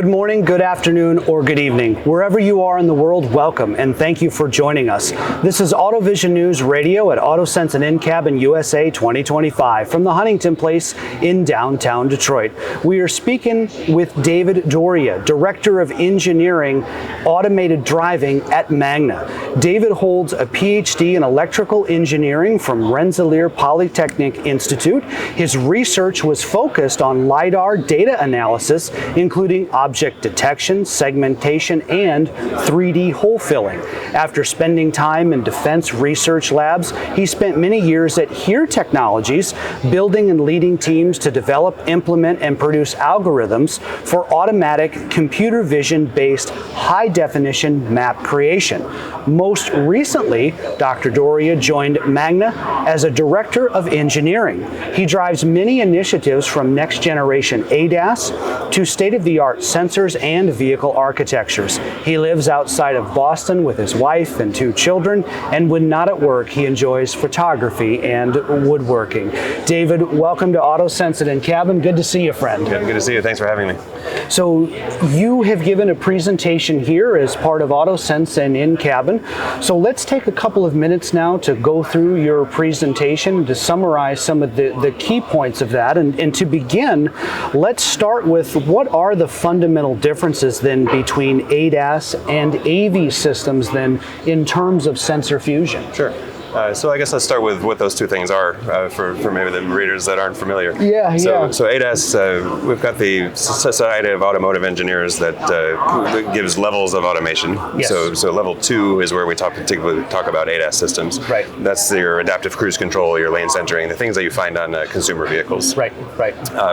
Good morning, good afternoon, or good evening. Wherever you are in the world, welcome, and thank you for joining us. This is AutoVision News Radio at AutoSens and InCabin USA 2025 from the Huntington Place in downtown Detroit. We are speaking with David Doria, Director of Engineering, Automated Driving at Magna. David holds a PhD in Electrical Engineering from Rensselaer Polytechnic Institute. His research was focused on LiDAR data analysis, including object detection, segmentation, and 3D hole filling. After spending time in defense research labs, he spent many years at HERE Technologies, building and leading teams to develop, implement, and produce algorithms for automatic computer vision-based high-definition map creation. Most recently, Dr. Doria joined Magna as a Director of Engineering. He drives many initiatives from next-generation ADAS to state-of-the-art sensors and vehicle architectures. He lives outside of Boston with his wife and 2 children, and when not at work, he enjoys photography and woodworking. David, welcome to AutoSens and InCabin. Good to see you, friend. Good to see you. Thanks for having me. So you have given a presentation here as part of AutoSens and InCabin. So let's take a couple of minutes now to go through your presentation to summarize some of the key points of that. And to begin, let's start with what are the fundamental differences then between ADAS and AV systems then in terms of sensor fusion? Sure. So I guess let's start with what those two things are for maybe the readers that aren't familiar. So ADAS, we've got the Society of Automotive Engineers that gives levels of automation. Yes. So level 2 is where we particularly talk about ADAS systems. Right. That's your adaptive cruise control, your lane centering, the things that you find on consumer vehicles. Right.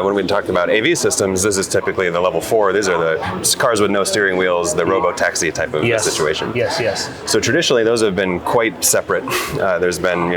When we talked about AV systems, this is typically the level 4. These are the cars with no steering wheels, the robo-taxi type of situation. Yes. So traditionally, those have been quite separate. There's been,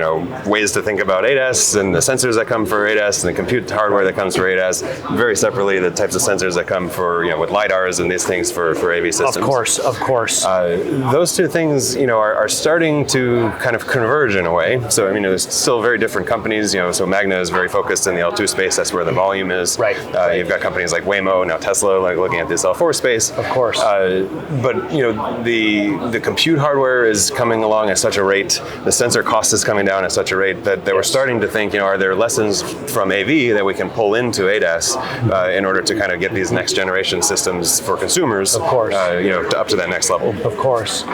ways to think about ADAS and the sensors that come for ADAS and the compute hardware that comes for ADAS. Very separately, the types of sensors that come for, with LiDARs and these things for AV systems. Of course. Those two things, are starting to kind of converge in a way. So, there's still very different companies. So Magna is very focused in the L2 space. That's where the volume is. Right. You've got companies like Waymo, now Tesla, like looking at this L4 space. Of course. But the compute hardware is coming along at such a rate, the sensor cost is coming down at such a rate that they were starting to think, are there lessons from AV that we can pull into ADAS in order to kind of get these next generation systems for consumers, of course, up to that next level. Of course.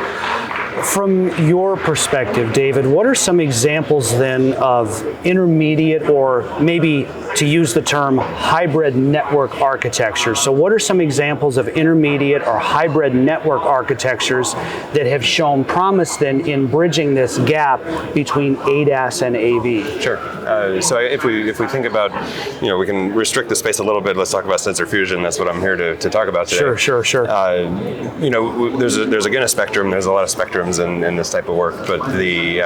From your perspective, David, what are some examples then of intermediate or maybe, to use the term, hybrid network architecture? So what are some examples of intermediate or hybrid network architectures that have shown promise then in bridging this gap between ADAS and AV? Sure. So if we think about, we can restrict the space a little bit. Let's talk about sensor fusion. That's what I'm here to talk about today. Sure. There's again a spectrum. There's a lot of spectrums in this type of work, but we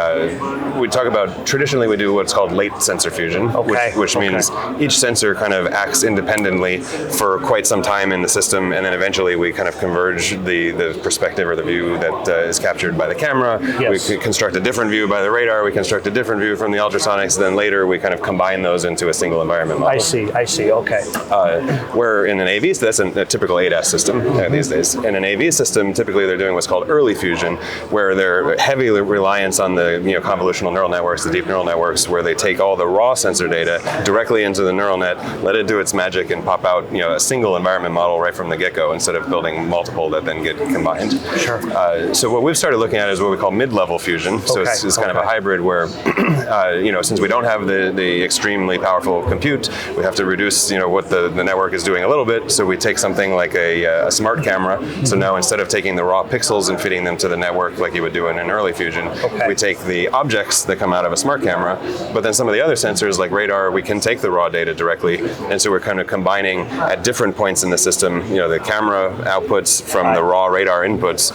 talk about, traditionally we do what's called late sensor fusion, which means each sensor kind of acts independently for quite some time in the system, and then eventually we kind of converge the perspective or the view that is captured by the camera. Yes. We construct a different view by the radar, we construct a different view from the ultrasonics, then later we kind of combine those into a single environment model. I see, okay. Where in an AV, that's a typical ADAS system these days. In an AV system, typically they're doing what's called early fusion, where they're heavy reliance on the convolutional neural networks, the deep neural networks, where they take all the raw sensor data directly into the neural net, let it do its magic, and pop out a single environment model right from the get-go instead of building multiple that then get combined. Sure. So what we've started looking at is what we call mid-level fusion. So it's kind of a hybrid where, since we don't have the extremely powerful compute, we have to reduce what the network is doing a little bit. So we take something like a smart camera. So now instead of taking the raw pixels and feeding them to the network like you would do in an early fusion, we take the objects that come out of a smart camera, but then some of the other sensors like radar, we can take the raw data directly, and so we're kind of combining at different points in the system, the camera outputs from the raw radar inputs,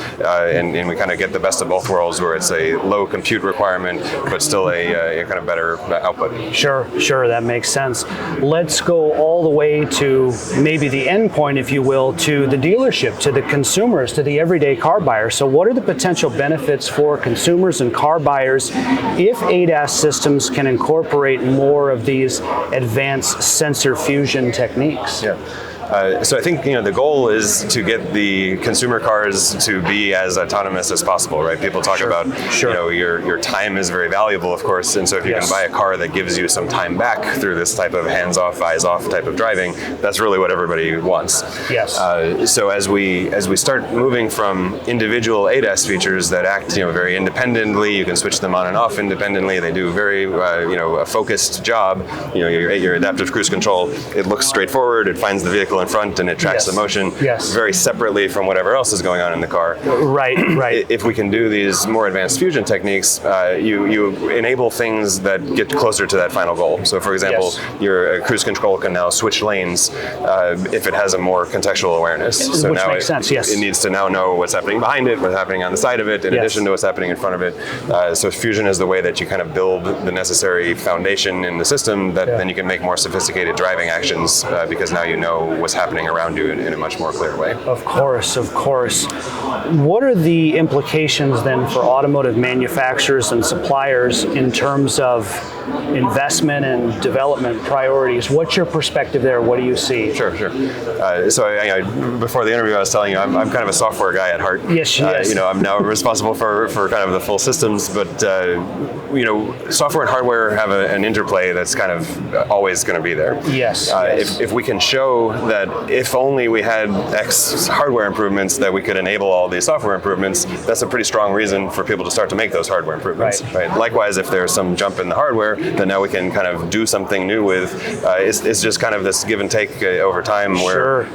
and we kind of get the best of both worlds, where it's a low compute requirement, but still a kind of better output. Sure, that makes sense. Let's go all the way to maybe the end point, if you will, to the dealership, to the consumers, to the everyday car buyer. So what are the potential benefits for consumers and car buyers if ADAS systems can incorporate more of these advanced sensor fusion techniques? Yeah. So I think the goal is to get the consumer cars to be as autonomous as possible, right? People talk about your time is very valuable, of course, and so if you can buy a car that gives you some time back through this type of hands-off, eyes-off type of driving, that's really what everybody wants. Yes. So as we start moving from individual ADAS features that act very independently, you can switch them on and off independently. They do very a focused job. Your adaptive cruise control, it looks straightforward. It finds the vehicle in front and it tracks the motion very separately from whatever else is going on in the car. Right. If we can do these more advanced fusion techniques, you enable things that get closer to that final goal. So for example, your cruise control can now switch lanes if it has a more contextual awareness. So which now makes sense, yes. It needs to now know what's happening behind it, what's happening on the side of it, in addition to what's happening in front of it. So fusion is the way that you kind of build the necessary foundation in the system that then you can make more sophisticated driving actions because now you know what's happening around you in a much more clear way. Of course. What are the implications then for automotive manufacturers and suppliers in terms of investment and development priorities? What's your perspective there? What do you see? Sure. So before the interview, I was telling you I'm kind of a software guy at heart. Yes. I'm now responsible for kind of the full systems, but software and hardware have an interplay that's kind of always going to be there. Yes. If we can show that if only we had X hardware improvements that we could enable all these software improvements, that's a pretty strong reason for people to start to make those hardware improvements. Right. Likewise, if there's some jump in the hardware, then now we can kind of do something new with. It's just kind of this give and take over time where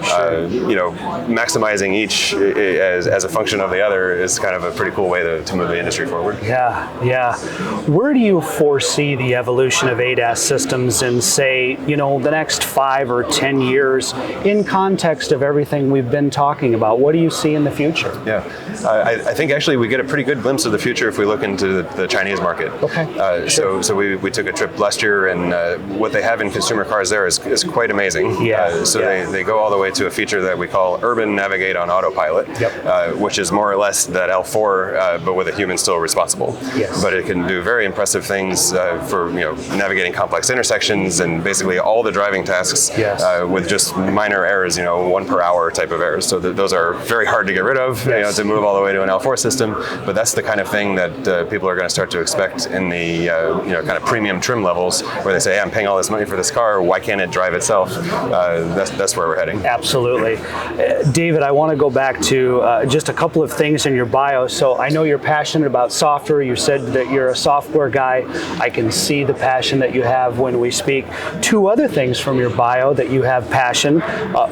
maximizing each as a function of the other is kind of a pretty cool way to move the industry forward. Yeah. Where do you foresee the evolution of ADAS systems in, say, the next 5 or 10 years in context of everything we've been talking about? What do you see in the future? Yeah, I think actually we get a pretty good glimpse of the future if we look into the Chinese market. Okay. So we took a trip last year, and what they have in consumer cars there is quite amazing. They go all the way to a feature that we call Urban Navigate on Autopilot, which is more or less that L4, but with a human still responsible. Yes. But it can do very impressive things for navigating complex intersections and basically all the driving tasks with just minor errors, 1 per hour type of errors. So those are very hard to get rid of, to move all the way to an L4 system. But that's the kind of thing that people are going to start to expect in the kind of premium trim levels, where they say, hey, I'm paying all this money for this car, why can't it drive itself? That's where we're heading. Absolutely. David, I want to go back to just a couple of things in your bio. So I know you're passionate about software. You said that you're a software guy. I can see the passion that you have when we speak. 2 other things from your bio that you have passion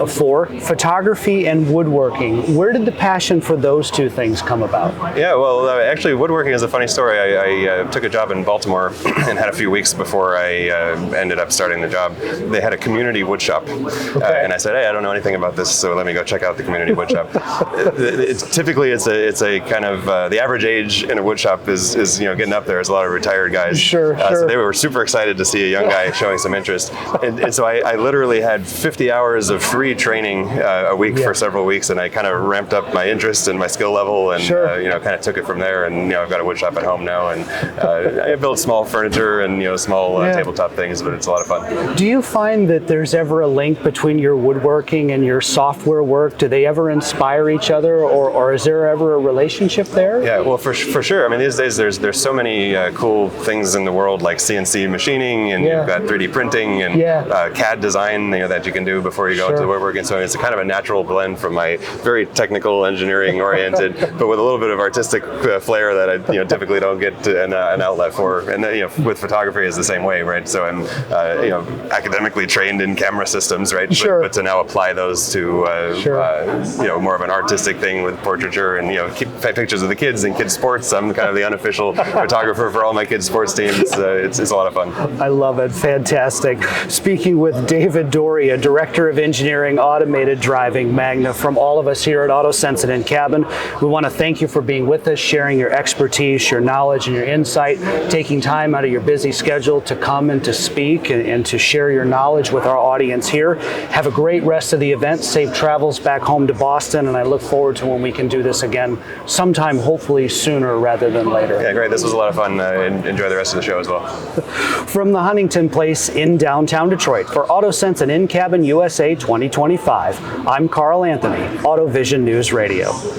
for: photography and woodworking. Where did the passion for those 2 things come about? Yeah, well, actually, woodworking is a funny story. I took a job in Baltimore and had a few weeks before I ended up starting the job. They had a community wood shop, and I said, hey, I don't know anything about this, so let me go check out the community wood shop. Typically, it's a kind of the average age in a wood shop is getting up there. There's a lot of retired guys. Sure. So they were super excited to see a young guy showing some interest, and so I literally had 50 hours of free training a week for several weeks, and I kind of ramped up my interest and my skill level, and kind of took it from there. And I've got a wood shop at home now, and I build small furniture and small tabletop things, but it's a lot of fun. Do you find that there's ever a link between your woodworking and your software work? Do they ever inspire each other, or is there ever a relationship there? Yeah, well, for sure. I mean, these days there's so many cool things in the world, like CNC machining, and you've got 3D printing and CAD design that you can do before you go into the woodworking. So it's kind of a natural blend from my very technical engineering oriented, but with a little bit of artistic flair that I typically don't get an outlet for. And then, with photography is the same way, right? So I'm academically trained in camera systems, right? But to now apply those to more of an artistic thing with portraiture and keep pictures of the kids and kids sports. I'm kind of the unofficial photographer for all my kids sports teams. It's a lot of fun. I love it. Fantastic. Speaking with David Doria, Director of Engineering Automated Driving, Magna. From all of us here at AutoSens and InCabin, we want to thank you for being with us, sharing your expertise, your knowledge, and your insight, taking time out of your busy schedule to come and to speak and to share your knowledge with our audience here. Have a great rest of the event. Safe travels back home to Boston, and I look forward to when we can do this again sometime, hopefully sooner rather than later. Yeah, great. This was a lot of fun. Enjoy the rest of the show as well. From the Huntington Place in downtown Detroit, for AutoSens and InCabin USA USA 2025. I'm Carl Anthony, AutoVision News Radio.